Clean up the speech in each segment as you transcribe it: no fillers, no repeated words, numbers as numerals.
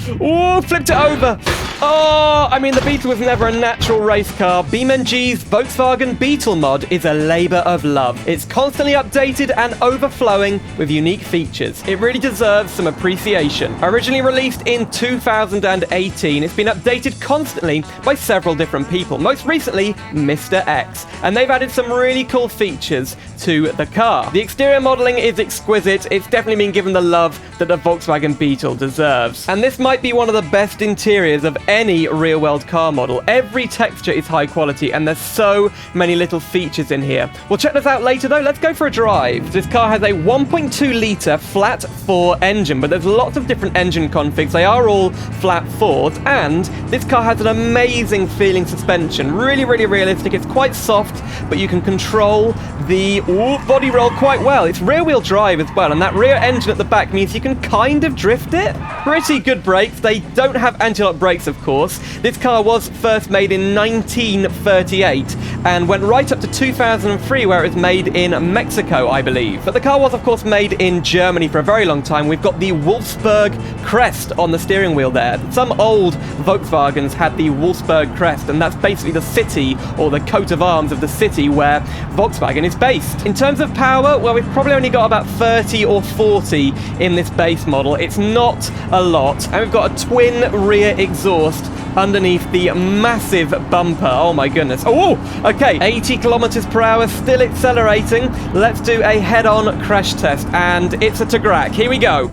Ooh, flipped it over. Oh, I mean, the Beetle was never a natural race car. BeamNG's Volkswagen Beetle mod is a labor of love. It's constantly updated and overflowing with unique features. It really deserves some appreciation. Originally released in 2018, it's been updated constantly by several different people, most recently Mr. X, and they've added some really cool features to the car. The exterior modeling is exquisite. It's definitely been given the love that the Volkswagen Beetle deserves. And this might be one of the best interiors of any real-world car model. Every texture is high quality, and there's so many little features in here. We'll check this out later, though. Let's go for a drive. This car has a 1.2-litre flat-4 engine, but there's lots of different engine configs. They are all flat 4s, and this car has an amazing feeling suspension. Really, really realistic. It's quite soft, but you can control the body roll quite well. It's rear-wheel drive as well, and that rear engine at the back means you can kind of drift it. Pretty good brakes. They don't have anti-lock brakes, of course. This car was first made in 1938 and went right up to 2003, where it was made in Mexico, I believe. But the car was, of course, made in Germany for a very long time. We've got the Wolfsburg crest on the steering wheel there. Some old Volkswagens had the Wolfsburg crest, and that's basically the city, or the coat of arms of the city where Volkswagen is based. In terms of power, well, we've probably only got about 30 or 40 in this base model. It's not a lot. And we've got a twin rear exhaust underneath the massive bumper. Oh my goodness. Oh, okay. 80 kilometers per hour, still accelerating. Let's do a head-on crash test, and it's a Tigrak. Here we go.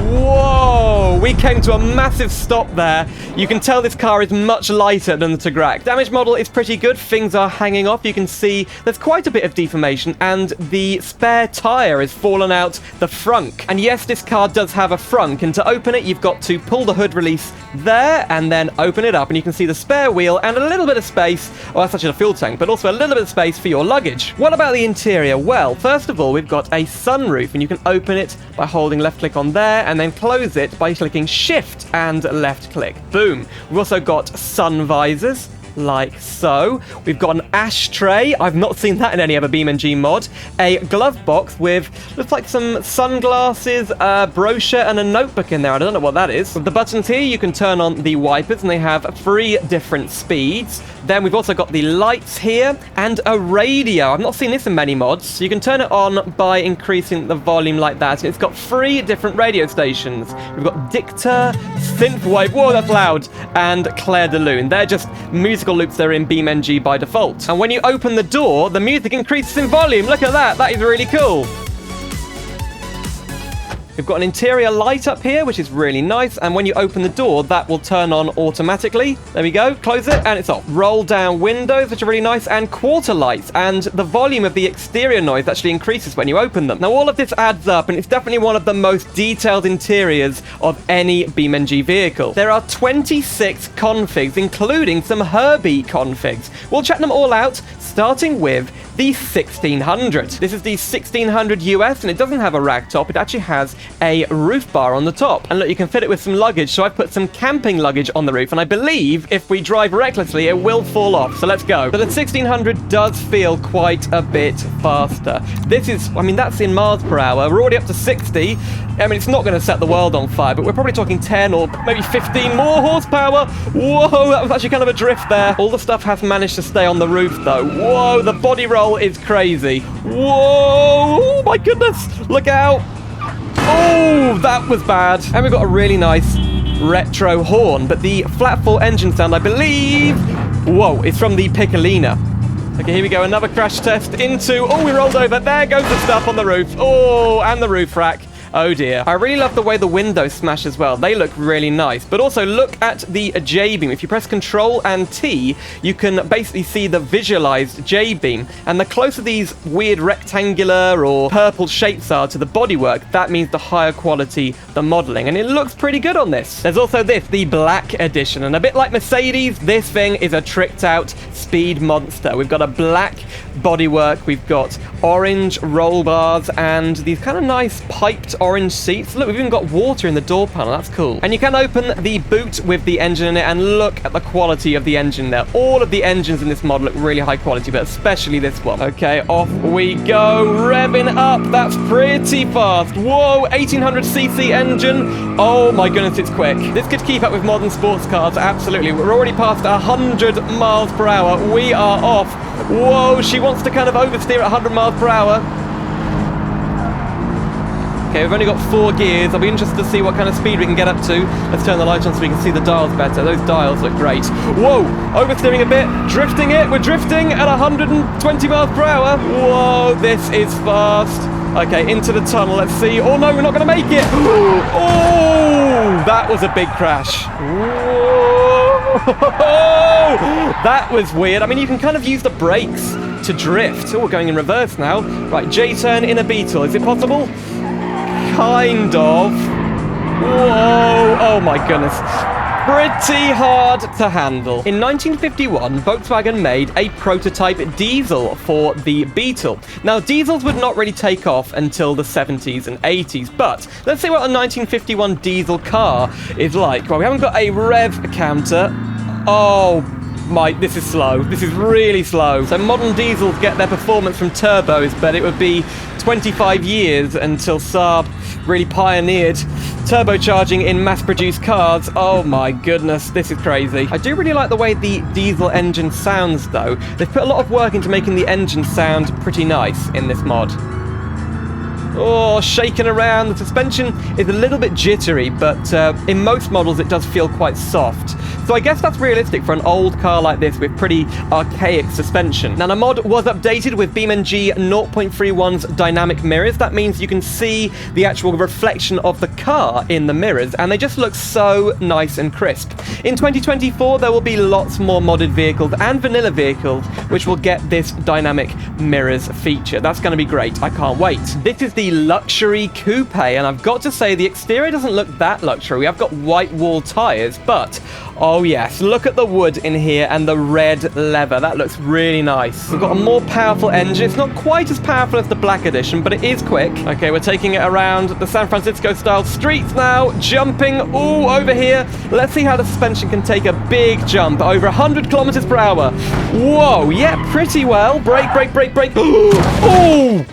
Whoa! We came to a massive stop there. You can tell this car is much lighter than the Tigrak. Damage model is pretty good. Things are hanging off. You can see there's quite a bit of deformation, and the spare tyre has fallen out the frunk. And yes, this car does have a frunk, and to open it, you've got to pull the hood release there and then open it up, and you can see the spare wheel and a little bit of space. Well, that's actually a fuel tank, but also a little bit of space for your luggage. What about the interior? Well, first of all, we've got a sunroof, and you can open it by holding left click on there and then close it by clicking shift and left click. Boom. We've also got sun visors, like so. We've got an ashtray. I've not seen that in any other BeamNG mod. A glove box with, looks like some sunglasses, a brochure, and a notebook in there. I don't know what that is. With the buttons here, you can turn on the wipers, and they have 3 different speeds. Then we've also got the lights here, and a radio. I've not seen this in many mods. So you can turn it on by increasing the volume like that. And it's got 3 different radio stations. We've got Dicta, Synthwave, whoa, that's loud, and Claire de Lune. They're just musical loops that are in BeamNG by default. And when you open the door, the music increases in volume. Look at that. That is really cool. We've got an interior light up here, which is really nice, and when you open the door, that will turn on automatically. There we go. Close it, and it's off. Roll down windows, which are really nice, and quarter lights, and the volume of the exterior noise actually increases when you open them. Now, all of this adds up, and it's definitely one of the most detailed interiors of any BeamNG vehicle. There are 26 configs, including some Herbie configs. We'll check them all out, starting with the 1600. This is the 1600 US, and it doesn't have a rag top. It actually has a roof bar on the top. And look, you can fit it with some luggage, so I've put some camping luggage on the roof, and I believe if we drive recklessly, it will fall off. So let's go. So the 1600 does feel quite a bit faster. This is, I mean, that's in miles per hour. We're already up to 60. I mean, it's not going to set the world on fire, but we're probably talking 10 or maybe 15 more horsepower. Whoa, that was actually kind of a drift there. All the stuff has managed to stay on the roof, though. Whoa, the body roll is crazy. Whoa, oh my goodness. Look out. Oh, that was bad. And we've got a really nice retro horn, but the flat 4 engine sound, I believe, whoa, it's from the Piccolina. Okay, here we go. Another crash test into, oh, we rolled over. There goes the stuff on the roof. Oh, and the roof rack. Oh dear. I really love the way the windows smash as well. They look really nice. But also look at the J-beam. If you press Control and T, you can basically see the visualized J-beam. And the closer these weird rectangular or purple shapes are to the bodywork, that means the higher quality the modeling. And it looks pretty good on this. There's also this, the Black Edition. And a bit like Mercedes, this thing is a tricked out speed monster. We've got a black bodywork. We've got orange roll bars and these kind of nice piped orange seats. Look, we've even got water in the door panel. That's cool. And you can open the boot with the engine in it, and look at the quality of the engine there. All of the engines in this mod look really high quality, but especially this one. Okay, off we go. Revving up. That's pretty fast. Whoa, 1800cc engine. Oh my goodness, it's quick. This could keep up with modern sports cars. Absolutely. We're already past 100 miles per hour. We are off. Whoa, she wants to kind of oversteer at 100 miles per hour. Okay, we've only got 4 gears. I'll be interested to see what kind of speed we can get up to. Let's turn the lights on so we can see the dials better. Those dials look great. Whoa, oversteering a bit, drifting it. We're drifting at 120 miles per hour. Whoa, this is fast. Okay, into the tunnel. Let's see. Oh no, we're not going to make it. Oh, that was a big crash. Whoa, that was weird. I mean, you can kind of use the brakes to drift. Oh, we're going in reverse now. Right, J-turn in a Beetle. Is it possible? Kind of. Whoa, oh my goodness. Pretty hard to handle. In 1951, Volkswagen made a prototype diesel for the Beetle. Now, diesels would not really take off until the 70s and 80s, but let's see what a 1951 diesel car is like. Well, we haven't got a rev counter. Oh, this is slow. This is really slow. So modern diesels get their performance from turbos, but it would be 25 years until Saab really pioneered turbocharging in mass-produced cars. Oh my goodness, this is crazy. I do really like the way the diesel engine sounds, though. They've put a lot of work into making the engine sound pretty nice in this mod. Oh, shaking around. The suspension is a little bit jittery, but in most models it does feel quite soft. So I guess that's realistic for an old car like this with pretty archaic suspension. Now, the mod was updated with beamng 0.31's dynamic mirrors. That means you can see the actual reflection of the car in the mirrors, and they just look so nice and crisp. In 2024, there will be lots more modded vehicles and vanilla vehicles which will get this dynamic mirrors feature. That's going to be great. I can't wait. This is the luxury coupe, and I've got to say the exterior doesn't look that luxury. We have got white wall tires, but oh yes, look at the wood in here and the red leather. That looks really nice. We've got a more powerful engine. It's not quite as powerful as the black edition, but it is quick. Okay, we're taking it around the San Francisco style streets now, jumping over here. Let's see how the suspension can take a big jump over 100 kilometers per hour. Whoa, yeah, pretty well. Brake, brake, brake, brake. Oh,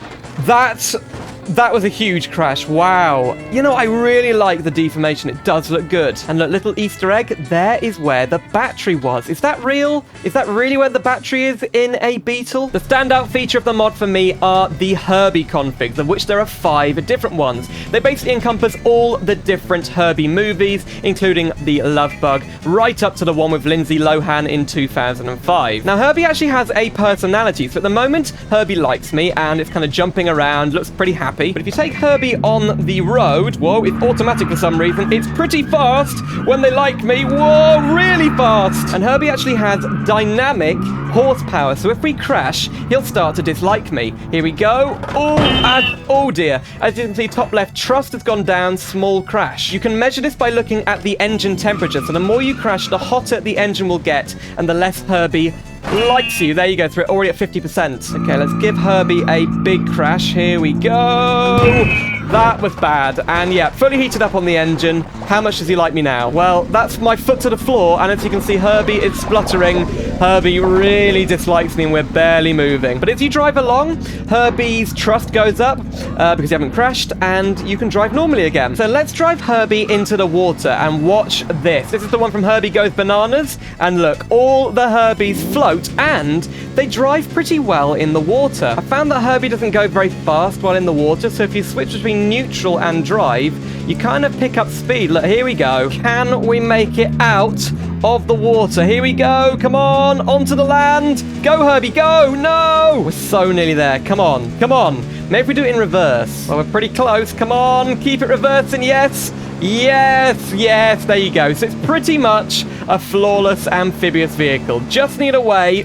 that was a huge crash. Wow. You know, I really like the deformation. It does look good. And look, little Easter egg, there is where the battery was. Is that real? Is that really where the battery is in a Beetle? The standout feature of the mod for me are the Herbie Configs, of which there are 5 different ones. They basically encompass all the different Herbie movies, including The Love Bug, right up to the one with Lindsay Lohan in 2005. Now, Herbie actually has a personality. So at the moment, Herbie likes me, and it's kind of jumping around, looks pretty happy. But if you take Herbie on the road, whoa, it's automatic for some reason. It's pretty fast when they like me. Whoa, really fast. And Herbie actually has dynamic horsepower. So if we crash, he'll start to dislike me. Here we go. Oh dear. As you can see, top left, thrust has gone down, small crash. You can measure this by looking at the engine temperature. So the more you crash, the hotter the engine will get, and the less Herbie likes you. There you go, through it, already at 50%. Okay, let's give Herbie a big crash. Here we go. That was bad. And yeah, fully heated up on the engine. How much does he like me now? Well, that's my foot to the floor, and as you can see, Herbie is spluttering. Herbie really dislikes me, and we're barely moving. But as you drive along, Herbie's trust goes up because you haven't crashed, and you can drive normally again. So let's drive Herbie into the water and watch this. This is the one from Herbie Goes Bananas, and look, all the Herbies float, and they drive pretty well in the water. I found that Herbie doesn't go very fast while in the water, so if you switch between neutral and drive, you kind of pick up speed. Look, here we go. Can we make it out of the water? Here we go. Come on, onto the land. Go, Herbie, go. No, we're so nearly there. Come on, come on. Maybe if we do it in reverse. Well, we're pretty close. Come on, keep it reversing. Yes. Yes, yes, there you go. So it's pretty much a flawless amphibious vehicle. Just need a way,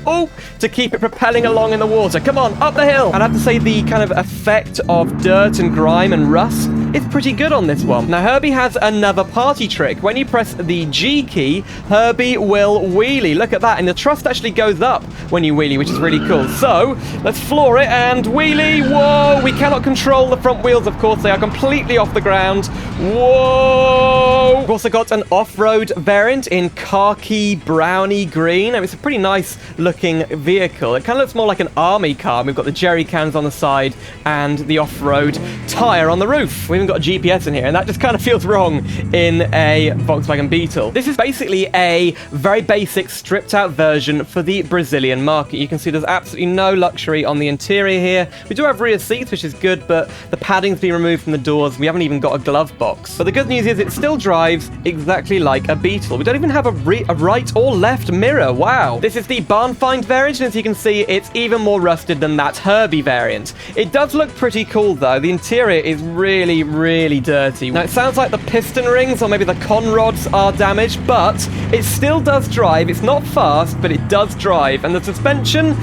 to keep it propelling along in the water. Come on, up the hill. And I have to say, the kind of effect of dirt and grime and rust is pretty good on this one. Now, Herbie has another party trick. When you press the G key, Herbie will wheelie. Look at that, and the thrust actually goes up when you wheelie, which is really cool. So, let's floor it and wheelie. Whoa, we cannot control the front wheels, of course. They are completely off the ground. Whoa! We've also got an off-road variant in khaki brownie green. It's a pretty nice looking vehicle. It kind of looks more like an army car. We've got the jerry cans on the side and the off-road tire on the roof. We even got a GPS in here, and that just kind of feels wrong in a Volkswagen Beetle. This is basically a very basic stripped out version for the Brazilian market. You can see there's absolutely no luxury on the interior here. We do have rear seats, which is good, but the padding's been removed from the doors. We haven't even got a glove box. But the good news is it still drives exactly like a Beetle. We don't even have a right or left mirror. Wow. This is the barn find variant, and as you can see, it's even more rusted than that Herbie variant. It does look pretty cool, though. The interior is really, really dirty. Now, it sounds like the piston rings or maybe the con rods are damaged, but it still does drive. It's not fast, but it does drive. And the suspension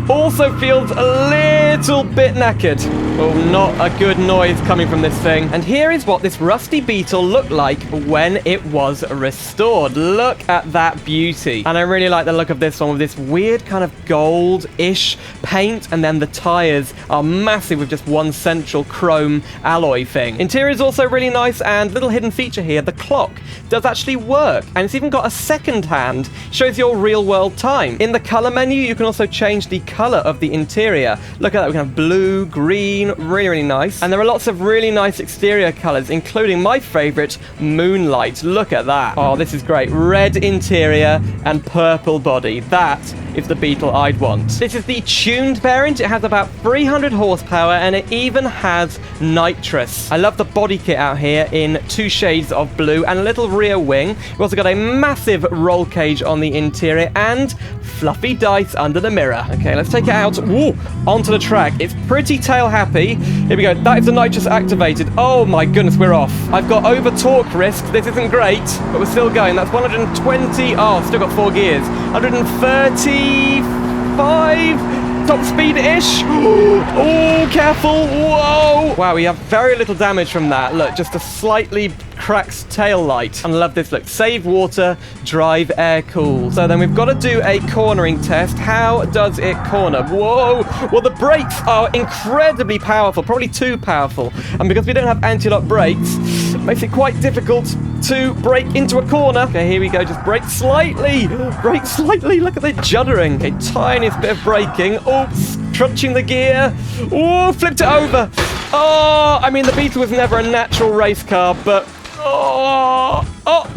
also feels a little bit knackered. Oh, not a good noise coming from this thing. And here is what this rusty Beetle looked like when it was restored. Look at that beauty. And I really like the look of this one with this weird kind of gold-ish paint, and then the tires are massive with just one central chrome alloy thing. Interior is also really nice, and little hidden feature here, the clock does actually work, and it's even got a second hand, shows your real world time. In the color menu, you can also change the color of the interior. Look at that, we can have blue, green, really, really nice. And there are lots of really nice exterior colors, including my favorite, moonlight. Look at that. Oh, this is great. Red interior and purple body. That is the Beetle I'd want. This is the tuned variant. It has about 300 horsepower, and it even has nitrous. I love the body kit out here in 2 shades of blue and a little rear wing. We've also got a massive roll cage on the interior and fluffy dice under the mirror. Okay, let's take it out. Woo, onto the track. It's pretty tail happy. Here we go. That is the nitrous activated. Oh my goodness, we're off. I've got over torque risk. This isn't great, but we're still going. That's 120. Oh, still got 4 gears. 135. Top speed-ish. Oh, careful. Whoa. Wow, we have very little damage from that. Look, just a slightly cracked tail light. And I love this look. Save water, drive air cool. So then we've got to do a cornering test. How does it corner? Whoa. Well, the brakes are incredibly powerful, probably too powerful. And because we don't have anti-lock brakes, it makes it quite difficult to brake into a corner. Okay, here we go. Just brake slightly. Brake slightly. Look at the juddering. A tiniest bit of braking. Oops. Crunching the gear. Oh, flipped it over. Oh, I mean, the Beetle was never a natural race car, but oh,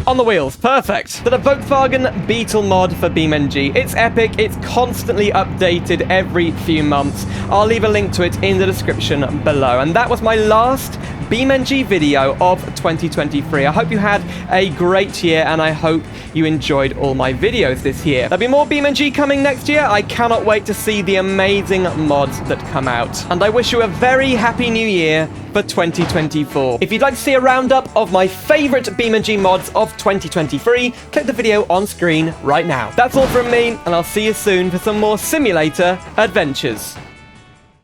on the wheels. Perfect. So the Volkswagen Beetle mod for BeamNG. It's epic. It's constantly updated every few months. I'll leave a link to it in the description below. And that was my last BeamNG video of 2023. I hope you had a great year, and I hope you enjoyed all my videos this year. There'll be more BeamNG coming next year. I cannot wait to see the amazing mods that come out. And I wish you a very happy new year for 2024. If you'd like to see a roundup of my favorite BeamNG mods of 2023, click the video on screen right now. That's all from me, and I'll see you soon for some more simulator adventures.